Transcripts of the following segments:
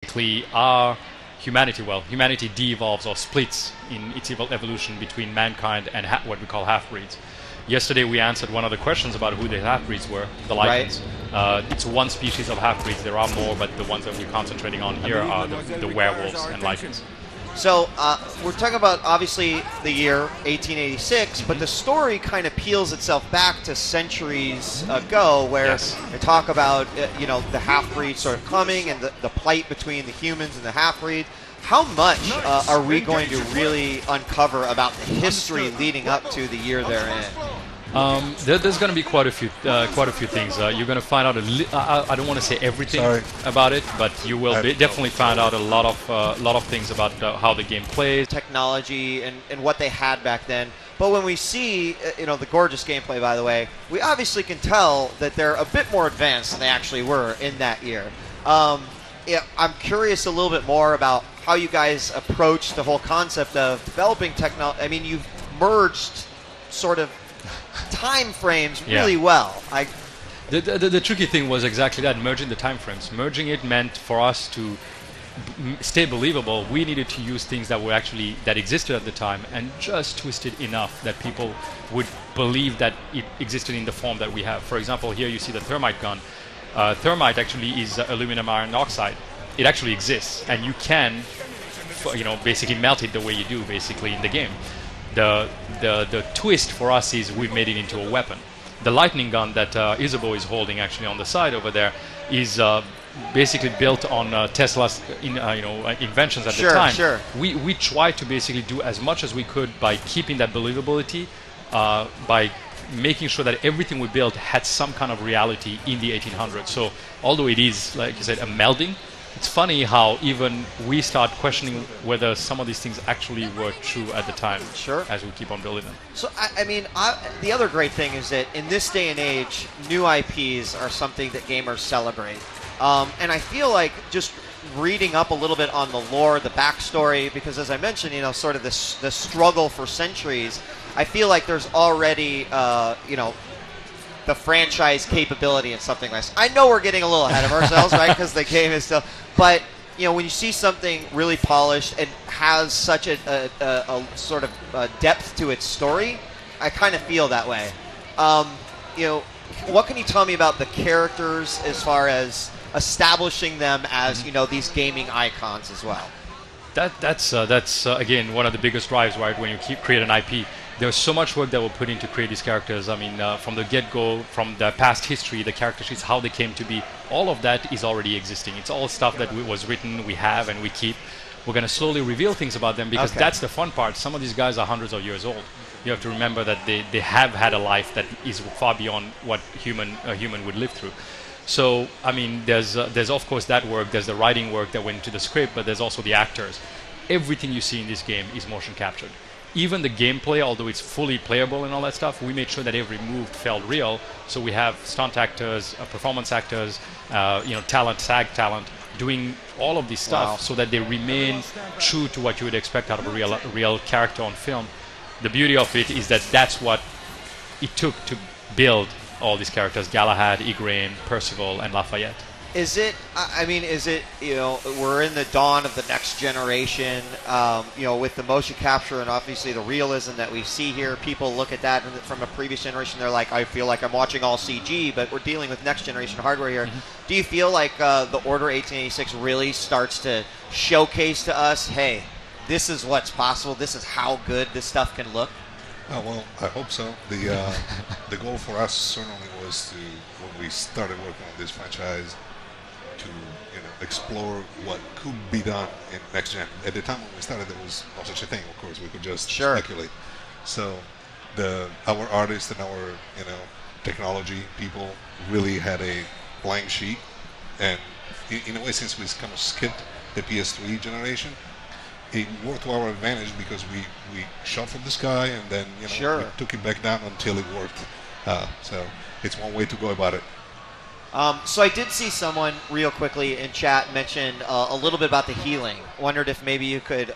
Basically, humanity de-evolves or splits in its evolution between mankind and what we call half-breeds. Yesterday we answered one of the questions about who the half-breeds were, the Lycans. Right. It's one species of half-breeds. There are more, but the ones that we're concentrating on here are the werewolves and Lycans. So we're talking about, obviously, the year 1886, but the story kind of peels itself back to centuries ago, where they talk about the half-breed sort of coming and the plight between the humans and the half-breed. How much are we going to really uncover about the history leading up to the year they're in? There's going to be quite a few things. You're going to find out I don't want to say everything about it, but you will definitely find out a lot of things about how the game plays, technology, and what they had back then. But when we see the gorgeous gameplay, by the way, we obviously can tell that they're a bit more advanced than they actually were in that year. I'm curious a little bit more about how you guys approach the whole concept of developing technology. I mean, you've merged sort of time frames really well. The tricky thing was exactly that, merging the time frames. Merging it meant for us to stay believable, we needed to use things that existed at the time and just twist it enough that people would believe that it existed in the form that we have. For example, here you see the thermite gun. Thermite actually is aluminum iron oxide. It actually exists, and you can, basically melt it the way you do basically in the game. The twist for us is we've made it into a weapon. The lightning gun that Isabeau is holding actually on the side over there is basically built on Tesla's inventions at the time. We tried to basically do as much as we could by keeping that believability, by making sure that everything we built had some kind of reality in the 1800s. So although it is, like you said, a melding, it's funny how even we start questioning whether some of these things actually were true at the time as we keep on building them. So, the other great thing is that in this day and age, new IPs are something that gamers celebrate. And I feel like just reading up a little bit on the lore, the backstory, because as I mentioned, sort of the struggle for centuries, I feel like there's already, the franchise capability in something like this. I know we're getting a little ahead of ourselves, right, because the game is still... But, when you see something really polished and has such a sort of depth to its story, I kind of feel that way. What can you tell me about the characters as far as establishing them as, these gaming icons as well? That's again, one of the biggest drives, right, when you create an IP. There's so much work that we're putting to create these characters. I mean, from the get-go, from the past history, the character sheets, how they came to be, all of that is already existing. It's all stuff that was written, we have, and we keep. We're going to slowly reveal things about them because that's the fun part. Some of these guys are hundreds of years old. You have to remember that they have had a life that is far beyond what a human would live through. So, I mean, there's of course that work, there's the writing work that went into the script, but there's also the actors. Everything you see in this game is motion captured. Even the gameplay, although it's fully playable and all that stuff, we made sure that every move felt real. So we have stunt actors, performance actors, talent, SAG talent, doing all of this stuff so that they remain true to what you would expect out of a real character on film. The beauty of it is that that's what it took to build all these characters: Galahad, Igraine, Percival, and Lafayette. Is it, we're in the dawn of the next generation, with the motion capture and obviously the realism that we see here. People look at that from a previous generation, they're like, I feel like I'm watching all CG, but we're dealing with next generation hardware here. Mm-hmm. Do you feel like the Order 1886 really starts to showcase to us, hey, this is what's possible, this is how good this stuff can look? Oh, well, I hope so. The goal for us certainly was to, when we started working on this franchise, to explore what could be done in next gen. At the time when we started, there was no such a thing. Of course, we could just speculate. So, our artists and our technology people really had a blank sheet, and in a way, since we kind of skipped the PS3 generation, it worked to our advantage because we shot from the sky and then we took it back down until it worked. So it's one way to go about it. So I did see someone real quickly in chat mention a little bit about the healing. Wondered if maybe you could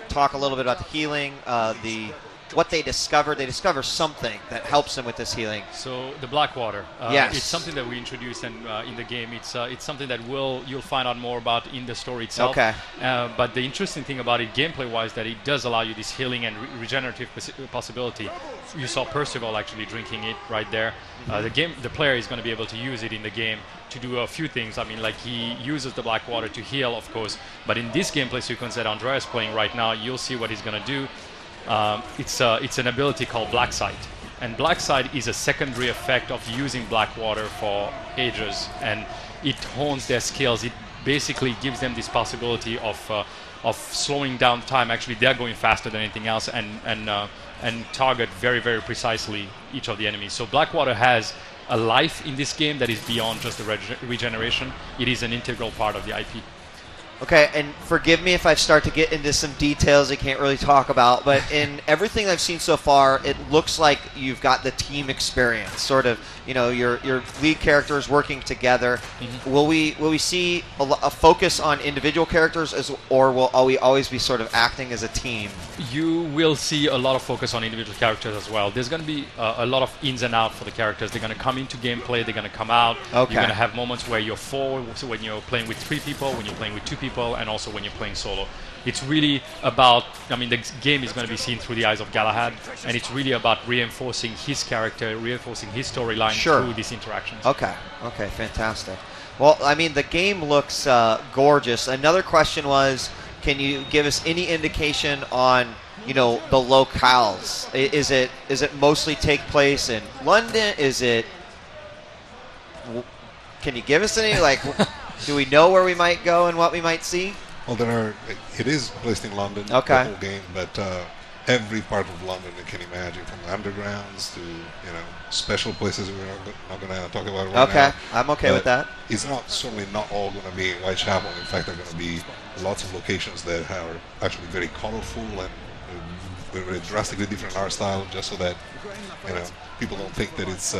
talk a little bit about the healing, the what they discover. They discover something that helps them with this healing. So the black water, Yes. it's something that we introduced in the game. It's something that you'll find out more about in the story itself. Okay. But the interesting thing about it, gameplay-wise, that it does allow you this healing and regenerative possibility. You saw Percival actually drinking it right there. The player is going to be able to use it in the game to do a few things. I mean, like he uses the black water to heal, of course. But in this gameplay sequence that Andrea is playing right now, you'll see what he's going to do. It's an ability called Black Sight, and Black Sight is a secondary effect of using black water for ages, and it hones their skills. It basically gives them this possibility of slowing down time. Actually, they're going faster than anything else, and target very, very precisely each of the enemies. So Blackwater has a life in this game that is beyond just the regeneration. It is an integral part of the IP. Okay, and forgive me if I start to get into some details I can't really talk about, but in everything I've seen so far, it looks like you've got the team experience, sort of, your lead characters working together. Mm-hmm. Will we see a focus on individual characters, or will we always be sort of acting as a team? You will see a lot of focus on individual characters as well. There's going to be a lot of ins and outs for the characters. They're going to come into gameplay, they're going to come out. Okay. You're going to have moments where you're four, so when you're playing with 3 people, when you're playing with 2 people, and also when you're playing solo. It's really about, the game is going to be seen through the eyes of Galahad, and it's really about reinforcing his character, reinforcing his storyline through these interactions. Okay, fantastic. Well, the game looks gorgeous. Another question was, can you give us any indication on, the locales? Is it mostly take place in London? Can you give us any, do we know where we might go and what we might see? Well, it is placed in London, the whole game, but every part of London you can imagine, from undergrounds to, special places we're not going to talk about right now. Okay, I'm okay with that. It's certainly not all going to be Whitechapel. In fact, there are going to be lots of locations that are actually very colorful and very drastically different art style, just so that, people don't think that it's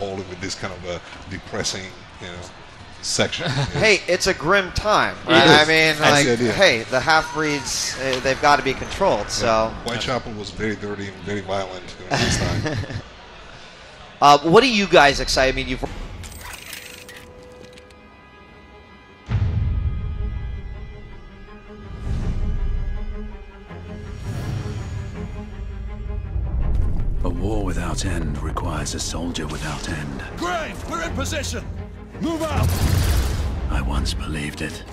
all with this kind of a depressing, section. Hey, it's a grim time. Right? Hey, the half-breeds, they've got to be controlled. Yeah. So Whitechapel was very dirty and very violent during this time. What are you guys excited? You've A war without end requires a soldier without end. Grain, we're in position! Move out! I once believed it.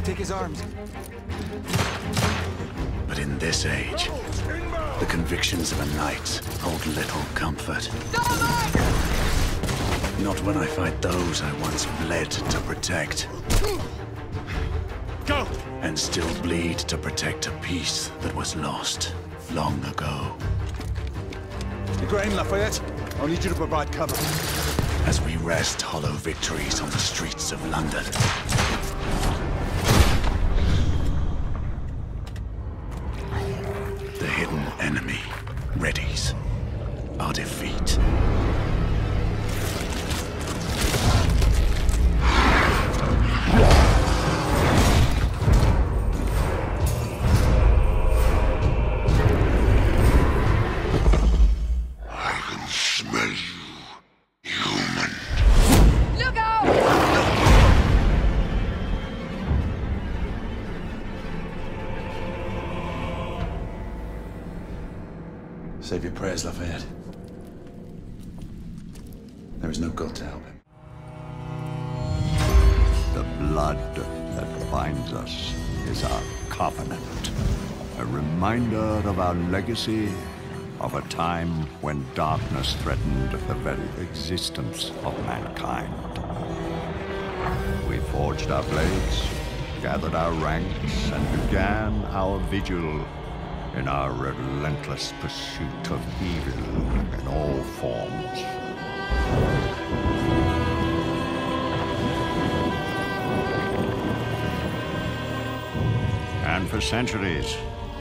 Take his arms. But in this age, the convictions of a knight hold little comfort. Not when I fight those I once bled to protect. Go! And still bleed to protect a peace that was lost long ago. Grain, Lafayette, I'll need you to provide cover. As we wrest hollow victories on the streets of London. The hidden enemy readies our defeat. Save your prayers, Lafayette. There is no God to help him. The blood that binds us is our covenant. A reminder of our legacy, of a time when darkness threatened the very existence of mankind. We forged our blades, gathered our ranks, and began our vigil in our relentless pursuit of evil in all forms. And for centuries,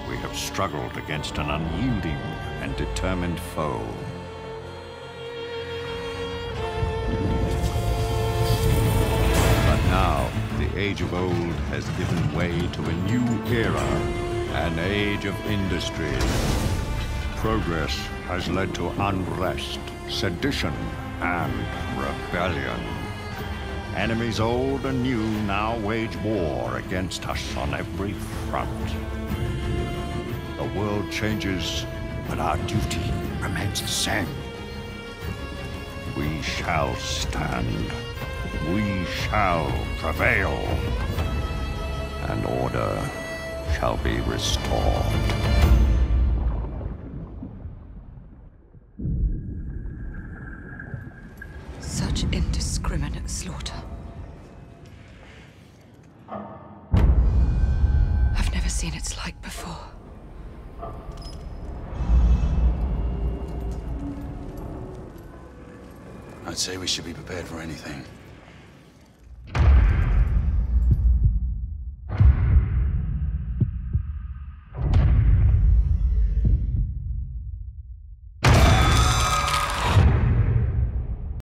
we have struggled against an unyielding and determined foe. But now, the age of old has given way to a new era. An age of industry, progress has led to unrest, sedition, and rebellion. Enemies old and new now wage war against us on every front. The world changes, but our duty remains the same. We shall stand. We shall prevail. And order shall be restored. Such indiscriminate slaughter. I've never seen its like before. I'd say we should be prepared for anything.